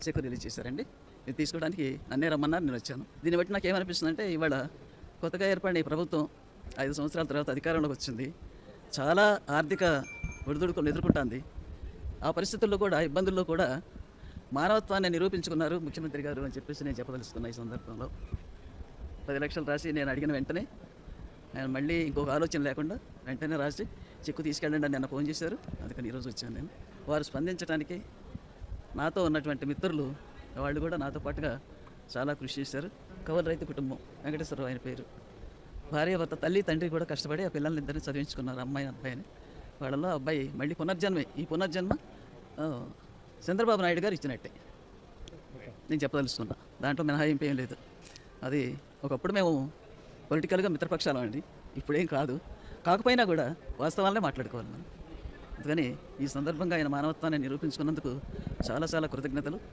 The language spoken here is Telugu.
చెక్ రిలీజ్ చేశారండి. ఇది తీసుకోవడానికి నన్నే రమ్మన్నారు, నేను వచ్చాను. దీన్ని బట్టి నాకేమనిపిస్తుందంటే ఇవాళ కొత్తగా ఏర్పడిన ఈ ప్రభుత్వం 5 సంవత్సరాల తర్వాత అధికారంలోకి వచ్చింది. చాలా ఆర్థిక ఒడిదుడుకులను ఎదుర్కొంటుంది. ఆ పరిస్థితుల్లో కూడా, ఇబ్బందుల్లో కూడా మానవత్వాన్ని నిరూపించుకున్నారు ముఖ్యమంత్రి గారు అని చెప్పేసి నేను చెప్పదలుచుకున్నా. ఈ సందర్భంలో 10 లక్షలు రాసి నేను అడిగిన వెంటనే ఆయన మళ్ళీ ఇంకొక ఆలోచన లేకుండా వెంటనే రాసి చెక్కు తీసుకెళ్ళండి అని నిన్న ఫోన్ చేశారు. అందుకని ఈరోజు వచ్చాను నేను. వారు స్పందించడానికి నాతో ఉన్నటువంటి మిత్రులు వాళ్ళు కూడా నాతో పాటుగా చాలా కృషి చేశారు. కౌలు రైతు కుటుంబం, వెంకటేశ్వరరావు ఆయన పేరు. భార్య భర్త, తల్లి తండ్రి కూడా కష్టపడి ఆ పిల్లల్ని ఇద్దరిని చదివించుకున్నారు, అమ్మాయి అబ్బాయిని. వాళ్ళలో అబ్బాయి మళ్ళీ పునర్జన్మే. ఈ పునర్జన్మ చంద్రబాబు నాయుడు గారు ఇచ్చినట్టే నేను చెప్పదలుచుకున్నా. దాంట్లో మినహాయింపు ఏం లేదు. అది ఒకప్పుడు మేము పొలిటికల్గా మిత్రపక్షాలం అండి, ఇప్పుడేం కాదు. కాకపోయినా కూడా వాస్తవాలనే మాట్లాడుకోవాలి మనం. అందుకని ఈ సందర్భంగా ఆయన మానవత్వాన్ని నిరూపించుకున్నందుకు చాలా చాలా కృతజ్ఞతలు.